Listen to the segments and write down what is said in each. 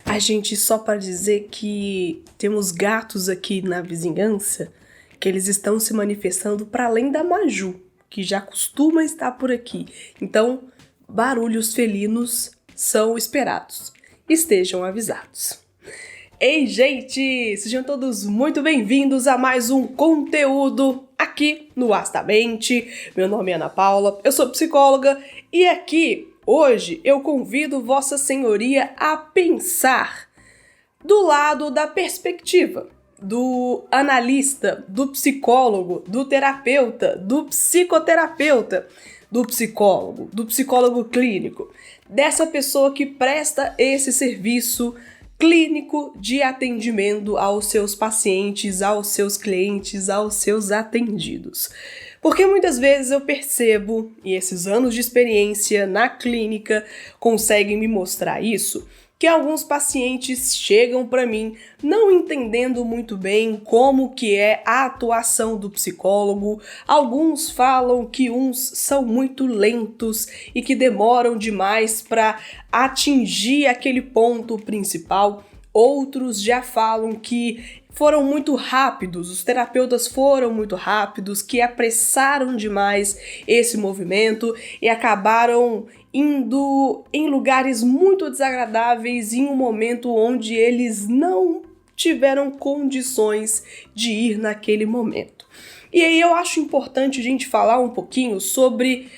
A gente só para dizer que temos gatos aqui na vizinhança, que eles estão se manifestando para além da Maju, que já costuma estar por aqui. Então, barulhos felinos são esperados. Estejam avisados. Ei, gente! Sejam todos muito bem-vindos a mais um conteúdo aqui no Astamente. Meu nome é Ana Paula, eu sou psicóloga e aqui, hoje, eu convido Vossa Senhoria a pensar do lado da perspectiva do analista, do psicólogo, do terapeuta, do psicoterapeuta, do psicólogo clínico, dessa pessoa que presta esse serviço clínico de atendimento aos seus pacientes, aos seus clientes, aos seus atendidos. Porque muitas vezes eu percebo, e esses anos de experiência na clínica conseguem me mostrar isso, que alguns pacientes chegam para mim não entendendo muito bem como que é a atuação do psicólogo. Alguns falam que uns são muito lentos e que demoram demais para atingir aquele ponto principal. Outros já falam que foram muito rápidos, os terapeutas foram muito rápidos, que apressaram demais esse movimento e acabaram indo em lugares muito desagradáveis em um momento onde eles não tiveram condições de ir naquele momento. E aí eu acho importante a gente falar um pouquinho sobre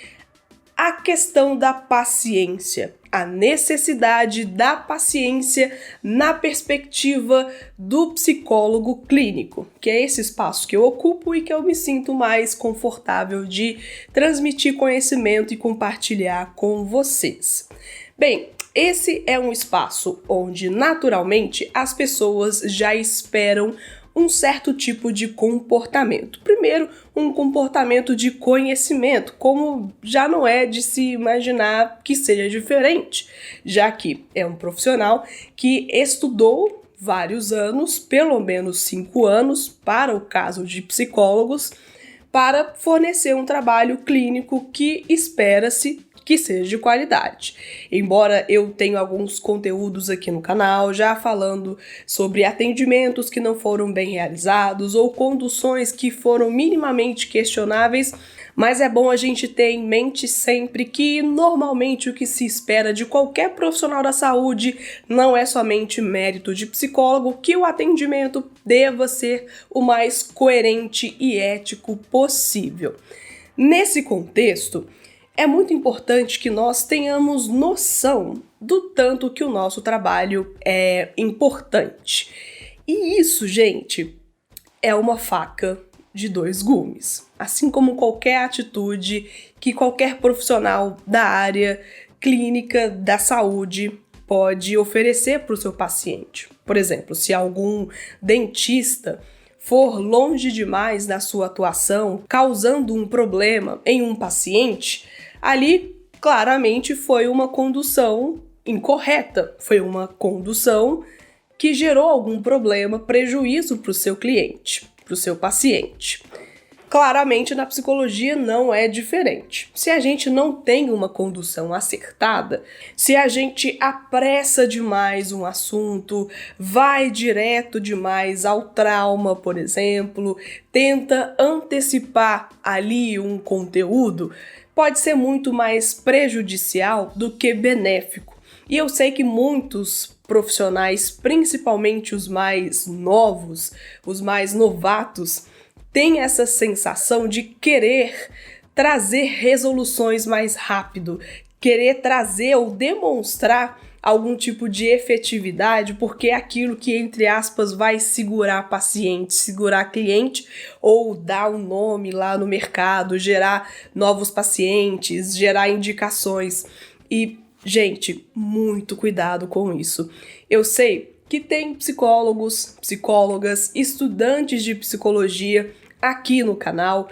a questão da paciência, a necessidade da paciência na perspectiva do psicólogo clínico, que é esse espaço que eu ocupo e que eu me sinto mais confortável de transmitir conhecimento e compartilhar com vocês. Bem, esse é um espaço onde naturalmente as pessoas já esperam um certo tipo de comportamento. Primeiro, um comportamento de conhecimento, como já não é de se imaginar que seja diferente, já que é um profissional que estudou vários anos, pelo menos 5 anos, para o caso de psicólogos, para fornecer um trabalho clínico que espera-se que seja de qualidade. Embora eu tenha alguns conteúdos aqui no canal já falando sobre atendimentos que não foram bem realizados ou conduções que foram minimamente questionáveis, mas é bom a gente ter em mente sempre que normalmente o que se espera de qualquer profissional da saúde não é somente mérito de psicólogo, que o atendimento deva ser o mais coerente e ético possível. Nesse contexto, é muito importante que nós tenhamos noção do tanto que o nosso trabalho é importante. E isso, gente, é uma faca de 2 gumes. Assim como qualquer atitude que qualquer profissional da área clínica da saúde pode oferecer para o seu paciente. Por exemplo, se algum dentista for longe demais na sua atuação, causando um problema em um paciente, ali claramente foi uma condução incorreta, foi uma condução que gerou algum problema, prejuízo para o seu cliente, para o seu paciente. Claramente na psicologia não é diferente. Se a gente não tem uma condução acertada, se a gente apressa demais um assunto, vai direto demais ao trauma, por exemplo, tenta antecipar ali um conteúdo, pode ser muito mais prejudicial do que benéfico. E eu sei que muitos profissionais, principalmente os mais novos, os mais novatos, tem essa sensação de querer trazer resoluções mais rápido, querer trazer ou demonstrar algum tipo de efetividade, porque é aquilo que, entre aspas, vai segurar paciente, segurar cliente, ou dar um nome lá no mercado, gerar novos pacientes, gerar indicações. E, gente, muito cuidado com isso. Eu sei que tem psicólogos, psicólogas, estudantes de psicologia aqui no canal,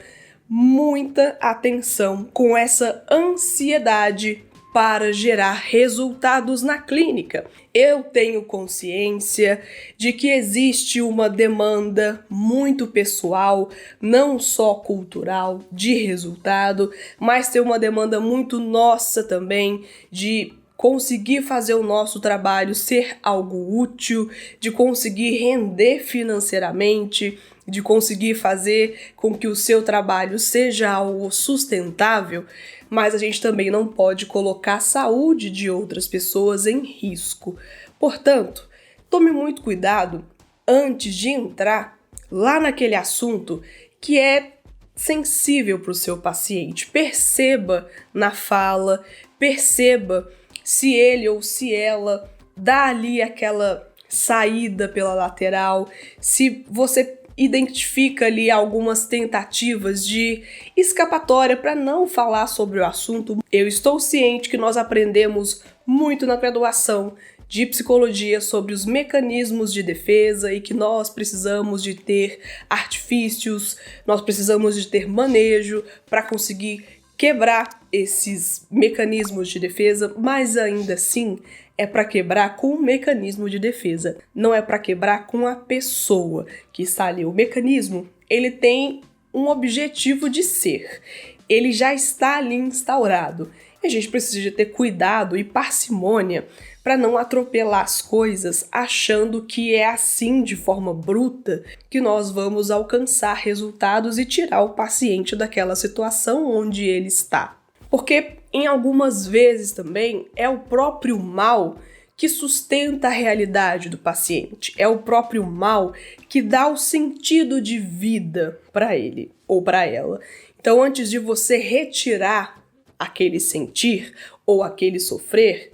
muita atenção com essa ansiedade para gerar resultados na clínica. Eu tenho consciência de que existe uma demanda muito pessoal, não só cultural, de resultado, mas tem uma demanda muito nossa também de conseguir fazer o nosso trabalho ser algo útil, de conseguir render financeiramente, de conseguir fazer com que o seu trabalho seja algo sustentável, mas a gente também não pode colocar a saúde de outras pessoas em risco. Portanto, tome muito cuidado antes de entrar lá naquele assunto que é sensível para o seu paciente. Perceba na fala, perceba se ele ou se ela dá ali aquela saída pela lateral, se você identifica ali algumas tentativas de escapatória para não falar sobre o assunto. Eu estou ciente que nós aprendemos muito na graduação de psicologia sobre os mecanismos de defesa e que nós precisamos de ter artifícios, nós precisamos de ter manejo para conseguir quebrar esses mecanismos de defesa, mas ainda assim é para quebrar com o mecanismo de defesa, não é para quebrar com a pessoa que está ali. O mecanismo, ele tem um objetivo de ser, ele já está ali instaurado. E a gente precisa de ter cuidado e parcimônia para não atropelar as coisas achando que é assim, de forma bruta, que nós vamos alcançar resultados e tirar o paciente daquela situação onde ele está. Porque em algumas vezes também é o próprio mal que sustenta a realidade do paciente, é o próprio mal que dá o sentido de vida para ele ou para ela. Então, antes de você retirar aquele sentir ou aquele sofrer,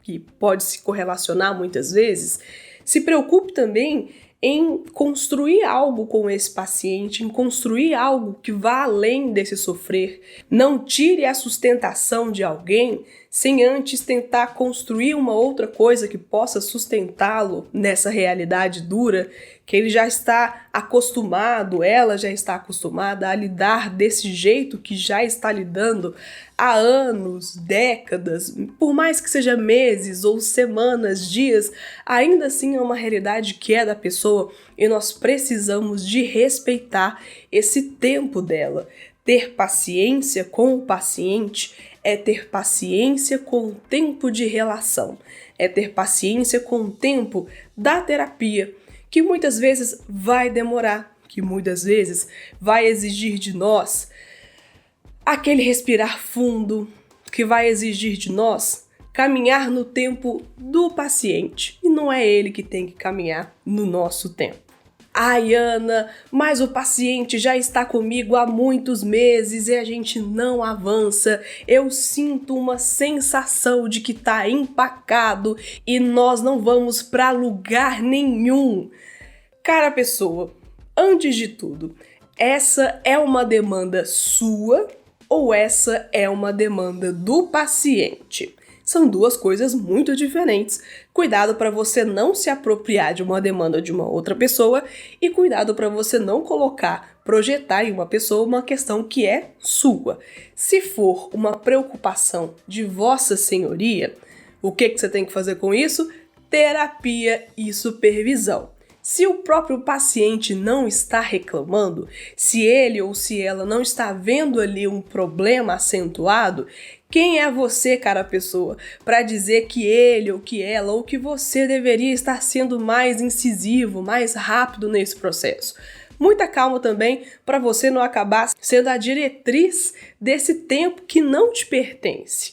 que pode se correlacionar muitas vezes, se preocupe também em construir algo com esse paciente, em construir algo que vá além desse sofrer. Não tire a sustentação de alguém sem antes tentar construir uma outra coisa que possa sustentá-lo nessa realidade dura que ele já está acostumado, ela já está acostumada a lidar desse jeito que já está lidando há anos, décadas, por mais que seja meses ou semanas, dias, ainda assim é uma realidade que é da pessoa e nós precisamos de respeitar esse tempo dela. Ter paciência com o paciente é ter paciência com o tempo de relação, é ter paciência com o tempo da terapia, que muitas vezes vai demorar, que muitas vezes vai exigir de nós aquele respirar fundo, que vai exigir de nós caminhar no tempo do paciente. E não é ele que tem que caminhar no nosso tempo. Ai, Ana, mas o paciente já está comigo há muitos meses e a gente não avança. Eu sinto uma sensação de que está empacado e nós não vamos para lugar nenhum. Cara, pessoa, antes de tudo, essa é uma demanda sua ou essa é uma demanda do paciente? São duas coisas muito diferentes. Cuidado para você não se apropriar de uma demanda de uma outra pessoa e cuidado para você não projetar em uma pessoa uma questão que é sua. Se for uma preocupação de Vossa Senhoria, o que você tem que fazer com isso? Terapia e supervisão. Se o próprio paciente não está reclamando, se ele ou se ela não está vendo ali um problema acentuado, quem é você, cara pessoa, para dizer que ele ou que ela ou que você deveria estar sendo mais incisivo, mais rápido nesse processo? Muita calma também para você não acabar sendo a diretriz desse tempo que não te pertence.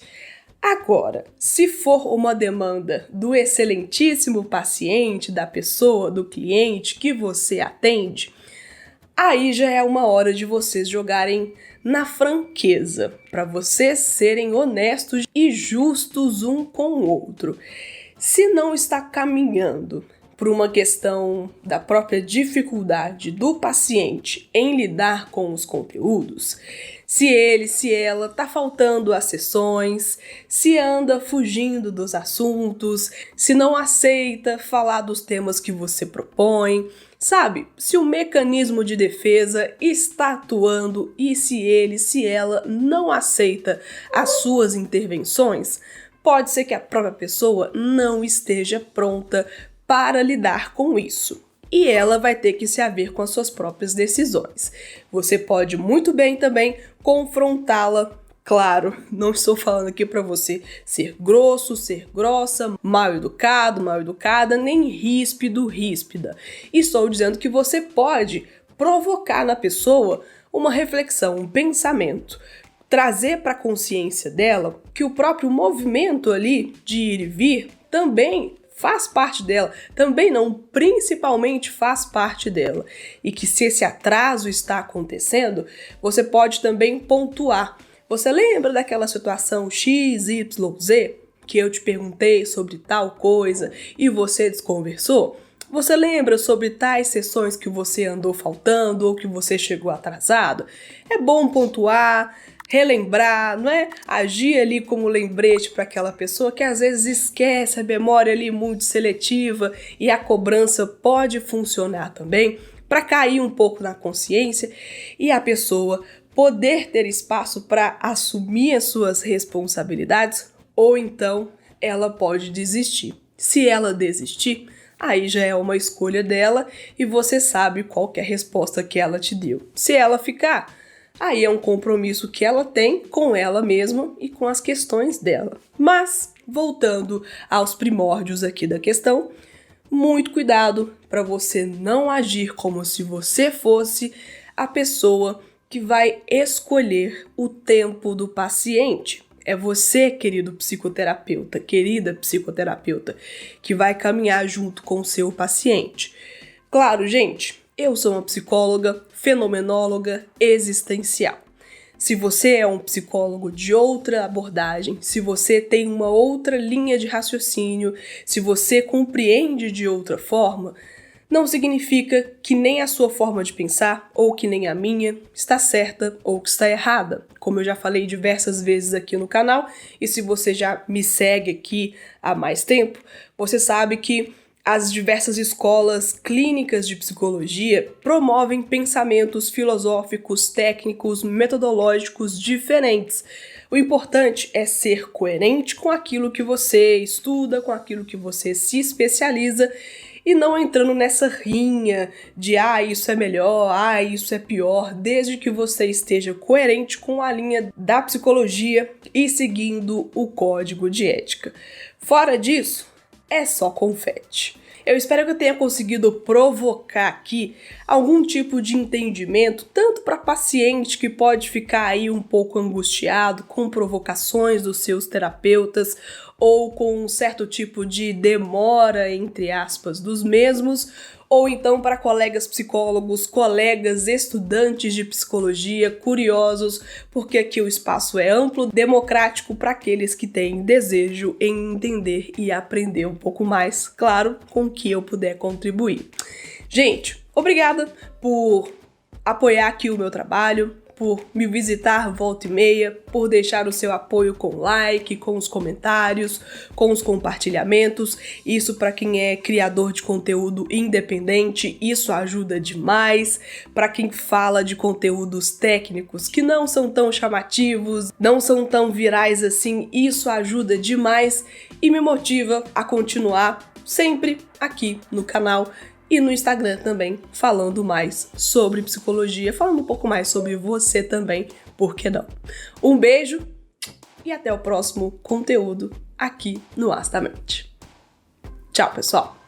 Agora, se for uma demanda do excelentíssimo paciente, da pessoa, do cliente que você atende, aí já é uma hora de vocês jogarem na franqueza, para vocês serem honestos e justos um com o outro. Se não está caminhando por uma questão da própria dificuldade do paciente em lidar com os conteúdos, se ele, se ela tá faltando às sessões, se anda fugindo dos assuntos, se não aceita falar dos temas que você propõe, Sabe, se o mecanismo de defesa está atuando e se ela não aceita as suas intervenções, pode ser que a própria pessoa não esteja pronta para lidar com isso. E ela vai ter que se haver com as suas próprias decisões. Você pode muito bem também confrontá-la. Claro, não estou falando aqui para você ser grosso, ser grossa, mal educado, mal educada, nem ríspido, ríspida. Estou dizendo que você pode provocar na pessoa uma reflexão, um pensamento, trazer para a consciência dela que o próprio movimento ali de ir e vir também faz parte dela, também não, principalmente faz parte dela. E que se esse atraso está acontecendo, você pode também pontuar. Você lembra daquela situação X, Y, Z, que eu te perguntei sobre tal coisa e você desconversou? Você lembra sobre tais sessões que você andou faltando ou que você chegou atrasado? É bom pontuar, relembrar, não é? Agir ali como lembrete para aquela pessoa que às vezes esquece, a memória ali muito seletiva, e a cobrança pode funcionar também para cair um pouco na consciência e a pessoa poder ter espaço para assumir as suas responsabilidades, ou então ela pode desistir. Se ela desistir, aí já é uma escolha dela e você sabe qual que é a resposta que ela te deu. Se ela ficar, aí é um compromisso que ela tem com ela mesma e com as questões dela. Mas, voltando aos primórdios aqui da questão, muito cuidado para você não agir como se você fosse a pessoa que vai escolher o tempo do paciente. É você, querido psicoterapeuta, querida psicoterapeuta, que vai caminhar junto com o seu paciente. Claro, gente, eu sou uma psicóloga, fenomenóloga, existencial. Se você é um psicólogo de outra abordagem, se você tem uma outra linha de raciocínio, se você compreende de outra forma, não significa que nem a sua forma de pensar, ou que nem a minha, está certa ou que está errada. Como eu já falei diversas vezes aqui no canal, e se você já me segue aqui há mais tempo, você sabe que as diversas escolas clínicas de psicologia promovem pensamentos filosóficos, técnicos, metodológicos diferentes. O importante é ser coerente com aquilo que você estuda, com aquilo que você se especializa, e não entrando nessa rinha de isso é melhor, isso é pior, desde que você esteja coerente com a linha da psicologia e seguindo o código de ética. Fora disso, é só confete. Eu espero que eu tenha conseguido provocar aqui algum tipo de entendimento, tanto para paciente que pode ficar aí um pouco angustiado com provocações dos seus terapeutas ou com um certo tipo de demora, entre aspas, dos mesmos, ou então para colegas psicólogos, colegas estudantes de psicologia, curiosos, porque aqui o espaço é amplo, democrático para aqueles que têm desejo em entender e aprender um pouco mais, claro, com o que eu puder contribuir. Gente, obrigada por apoiar aqui o meu trabalho, por me visitar volta e meia, por deixar o seu apoio com like, com os comentários, com os compartilhamentos. Isso para quem é criador de conteúdo independente, isso ajuda demais. Para quem fala de conteúdos técnicos que não são tão chamativos, não são tão virais assim, isso ajuda demais e me motiva a continuar sempre aqui no canal e no Instagram também, falando mais sobre psicologia, falando um pouco mais sobre você também, por que não? Um beijo e até o próximo conteúdo aqui no Astamente. Tchau, pessoal!